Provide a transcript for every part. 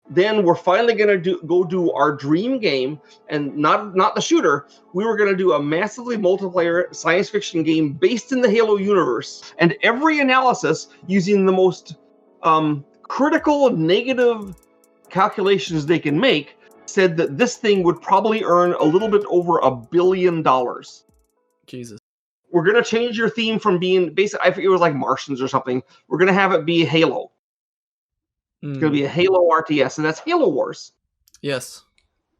then we're finally going to go do our dream game, and not the shooter. We were going to do a massively multiplayer science fiction game based in the Halo universe. And every analysis using the most critical negative calculations they can make said that this thing would probably earn a little bit over $1 billion. Jesus. We're going to change your theme from being basically, I think it was like Martians or something. We're going to have it be Halo. It's going to be a Halo RTS, and that's Halo Wars. Yes.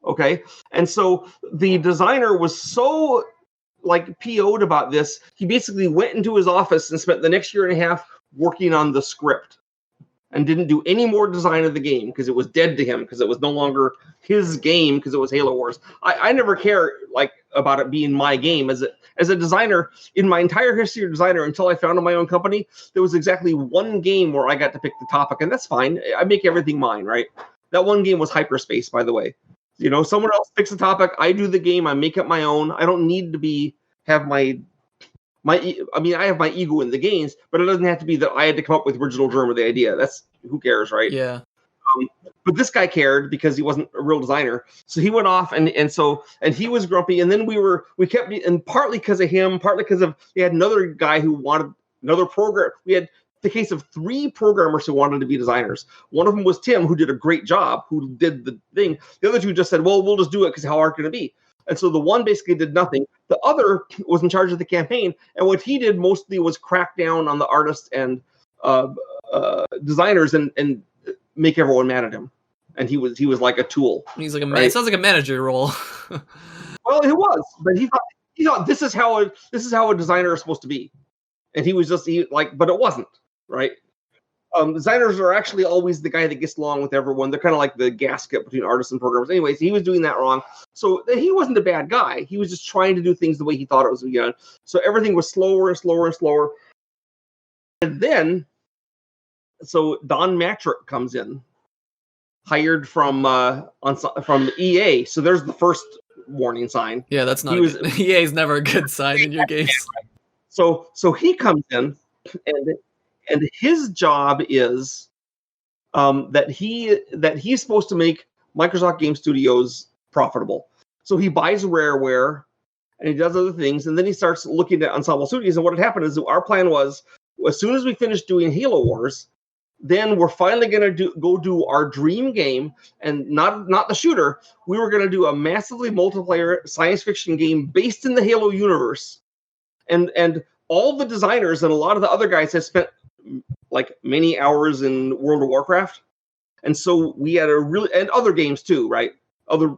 Okay. And so the designer was so PO'd about this, he basically went into his office and spent the next year and a half working on the script and didn't do any more design of the game because it was dead to him, because it was no longer his game, because it was Halo Wars. I never care about it being my game. As a designer, in my entire history of designer, until I founded my own company, there was exactly one game where I got to pick the topic, and that's fine. I make everything mine, right? That one game was Hyperspace, by the way. Someone else picks the topic, I do the game, I make it my own. I don't need to have my I have my ego in the games, but it doesn't have to be that I had to come up with original germ of the idea. That's, who cares, right? Yeah. But this guy cared because he wasn't a real designer. So he went off and he was grumpy. And then we kept, and partly because of him, partly because we had another guy who wanted another program. We had the case of 3 programmers who wanted to be designers. One of them was Tim, who did a great job, who did the thing. The other 2 just said, well, we'll just do it because how hard can it be? And so the one basically did nothing. The other was in charge of the campaign. And what he did mostly was crack down on the artists and designers and make everyone mad at him. And he was like a tool. He's like it sounds like a manager role. Well, it was, but he thought this is how a designer is supposed to be. And he was just but it wasn't, right? Designers are actually always the guy that gets along with everyone. They're kind of like the gasket between artists and programmers. Anyways, he was doing that wrong. So he wasn't a bad guy. He was just trying to do things the way he thought it was going to be done. So everything was slower and slower and slower. And then, so Don Matrick comes in, hired from EA. So there's the first warning sign. Yeah, that's not. EA is never a good sign in your games. So he comes in, and his job is that he's supposed to make Microsoft Game Studios profitable. So he buys Rareware and he does other things, and then he starts looking at Ensemble Studios. And what had happened is our plan was, as soon as we finished doing Halo Wars, then we're finally going to go do our dream game, and not the shooter. We were going to do a massively multiplayer science fiction game based in the Halo universe. And all the designers and a lot of the other guys have spent many hours in World of Warcraft. And so we had and other games too, right? Other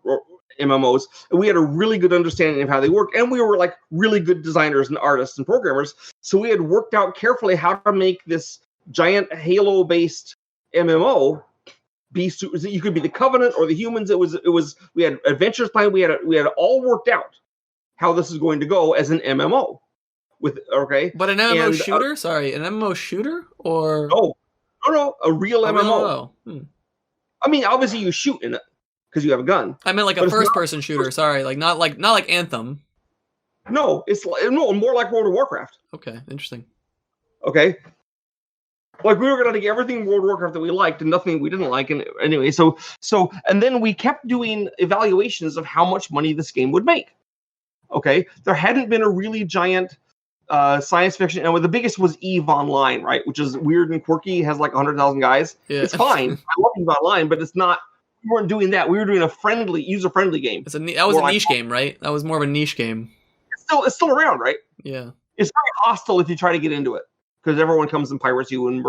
MMOs. And we had a really good understanding of how they work. And we were really good designers and artists and programmers. So we had worked out carefully how to make this giant Halo-based MMO be, you could be the Covenant or the humans. It was we had adventures planned. We had it all worked out how this is going to go as an MMO. But an MMO shooter? An MMO shooter or no, a real MMO. I mean, obviously you shoot in it because you have a gun. I meant a first-person shooter. Sorry, not like Anthem. No, it's more like World of Warcraft. Okay, interesting. Okay, we were gonna take everything World of Warcraft that we liked and nothing we didn't like, and anyway, so and then we kept doing evaluations of how much money this game would make. Okay, there hadn't been a really giant science fiction, and the biggest was EVE Online, right? Which is weird and quirky, has 100,000 guys. Yeah. It's fine. I love EVE Online, but it's not. We weren't doing that. We were doing a user-friendly game. That was a niche game, right? That was more of a niche game. It's still around, right? Yeah. It's very hostile if you try to get into it because everyone comes and pirates you and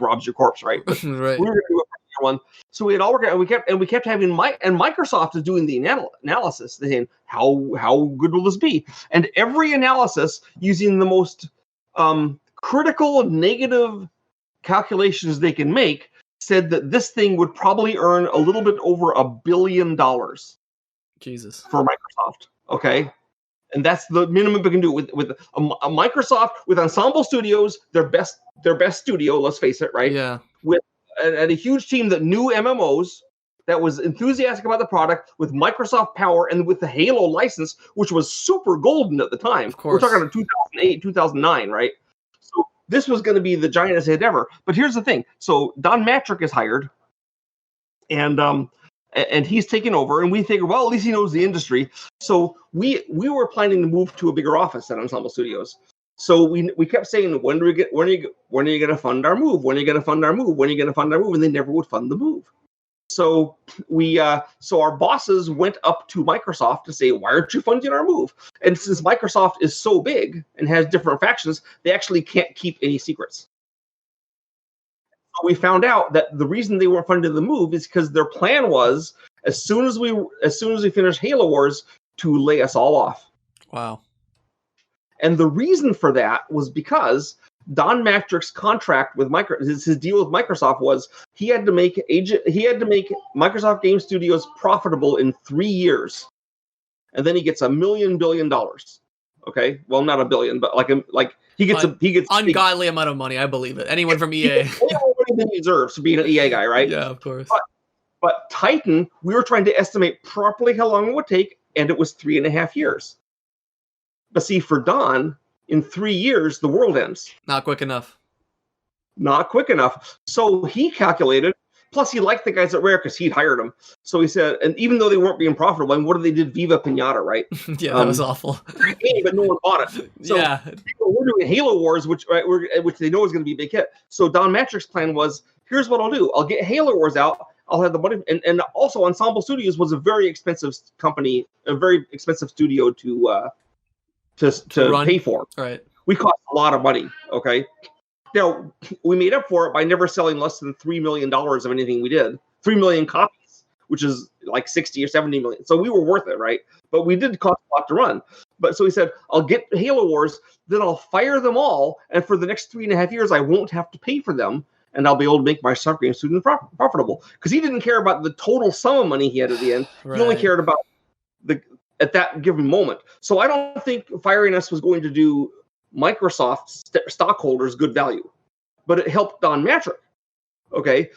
robs your corpse, right? But right. We were going to do a one, so we had all worked out, and we kept having Microsoft is doing the analysis, saying how good will this be, and every analysis using the most critical negative calculations they can make said that this thing would probably earn a little bit over $1 billion. Jesus. For Microsoft, okay. And that's the minimum we can do with a Microsoft, with Ensemble Studios, their best studio. Let's face it, right? Yeah. With a huge team that knew MMOs, that was enthusiastic about the product, with Microsoft power, and with the Halo license, which was super golden at the time. Of course. We're talking about 2008, 2009, right? So this was going to be the giantest hit ever. But here's the thing: so Don Matrick is hired, and he's taken over, and we figure, well, at least he knows the industry. So we were planning to move to a bigger office at Ensemble Studios. So we kept saying, when are you going to fund our move? When are you going to fund our move? When are you going to fund our move? And they never would fund the move. So so our bosses went up to Microsoft to say, why aren't you funding our move? And since Microsoft is so big and has different factions, they actually can't keep any secrets. So we found out that the reason they weren't funding the move is because their plan was, as soon as we finish Halo Wars, to lay us all off. Wow. And the reason for that was because Don Matrick's contract with his deal with Microsoft was he had to make Microsoft Game Studios profitable in 3 years, and then he gets $1 billion. Okay, well, not $1 billion, but he gets ungodly amount of money. I believe it. Anyone from EA, he deserves to be an EA guy, right? Yeah, of course. But Titan, we were trying to estimate properly how long it would take, and it was 3.5 years. But see, for Don, in 3 years, the world ends. Not quick enough. Not quick enough. So he calculated. Plus, he liked the guys at Rare because he'd hired them. So he said, and even though they weren't being profitable, I mean, what did they did? Viva Pinata, right? Yeah, that was awful. But no one bought it. So yeah, we're doing Halo Wars, which they know is going to be a big hit. So Don Matrick's plan was, here's what I'll do. I'll get Halo Wars out. I'll have the money, and also Ensemble Studios was a very expensive company, a very expensive studio to pay for. Right. We cost a lot of money. Okay. Now we made up for it by never selling less than $3 million of anything we did. 3 million copies, which is like 60 or 70 million. So we were worth it, right? But we did cost a lot to run. But so he said, I'll get Halo Wars, then I'll fire them all, and for the next 3.5 years, I won't have to pay for them, and I'll be able to make my Microsoft Game Studios profitable. Because he didn't care about the total sum of money he had at the end. Right. He only cared about at that given moment. So I don't think firing us was going to do Microsoft stockholders good value, but it helped Don Matrick. Okay.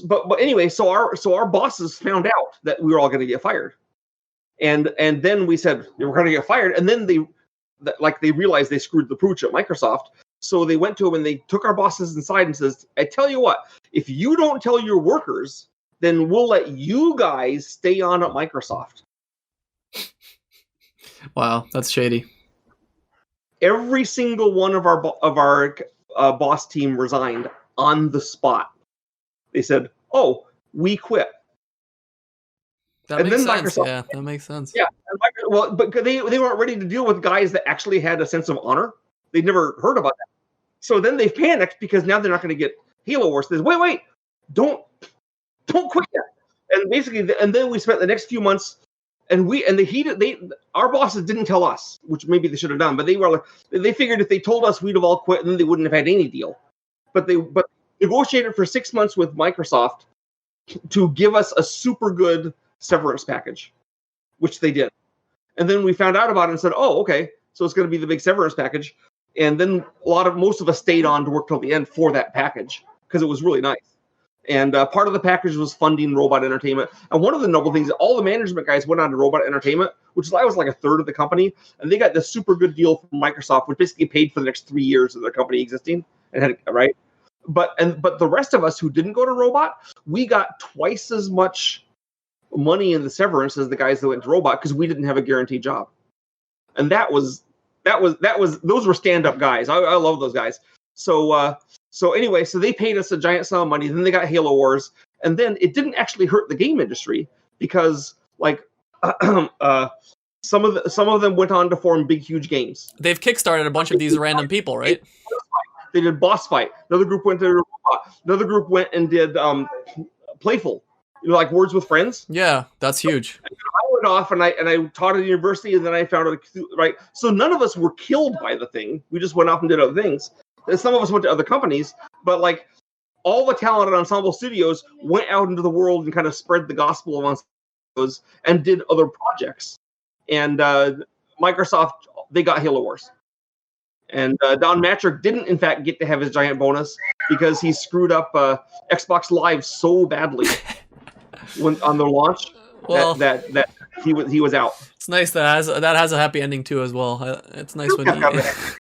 But anyway, so our bosses found out that we were all going to get fired. And then we said we're going to get fired. And then they realized they screwed the pooch at Microsoft. So they went to him and they took our bosses inside and says, I tell you what, if you don't tell your workers, then we'll let you guys stay on at Microsoft. Wow, that's shady. Every single one of our boss team resigned on the spot. They said, "Oh, we quit." That makes sense. Yeah, that makes sense. Yeah, well, but they weren't ready to deal with guys that actually had a sense of honor. They'd never heard about that. So then they panicked because now they're not going to get Halo Wars. They said, wait, don't quit yet. And basically, and then we spent the next few months. And our bosses didn't tell us, which maybe they should have done, but they figured if they told us, we'd have all quit, and then they wouldn't have had any deal. But they negotiated for 6 months with Microsoft to give us a super good severance package, which they did. And then we found out about it and said, oh, okay, so it's going to be the big severance package. And then most of us stayed on to work till the end for that package because it was really nice. And part of the package was funding Robot Entertainment. And one of the noble things, all the management guys went on to Robot Entertainment, which was like a third of the company. And they got this super good deal from Microsoft, which basically paid for the next 3 years of their company existing. Right? But the rest of us who didn't go to Robot, we got twice as much money in the severance as the guys that went to Robot because we didn't have a guaranteed job. And those were stand-up guys. I love those guys. So anyway, so they paid us a giant sum of money. Then they got Halo Wars, and then it didn't actually hurt the game industry because, some of them went on to form big, huge games. They've kickstarted a bunch of these random people, right? They did Boss Fight. Another group went to another group went and did Playful, like Words with Friends. Yeah, that's huge. And I went off and I taught at university, and then I found out right. So none of us were killed by the thing. We just went off and did other things. Some of us went to other companies, but all the talent at Ensemble Studios went out into the world and kind of spread the gospel of Ensemble Studios and did other projects. And Microsoft, they got Halo Wars. And Don Matrick didn't, in fact, get to have his giant bonus because he screwed up Xbox Live so badly on the launch that he was out. It's nice that has a happy ending too as well. It's nice when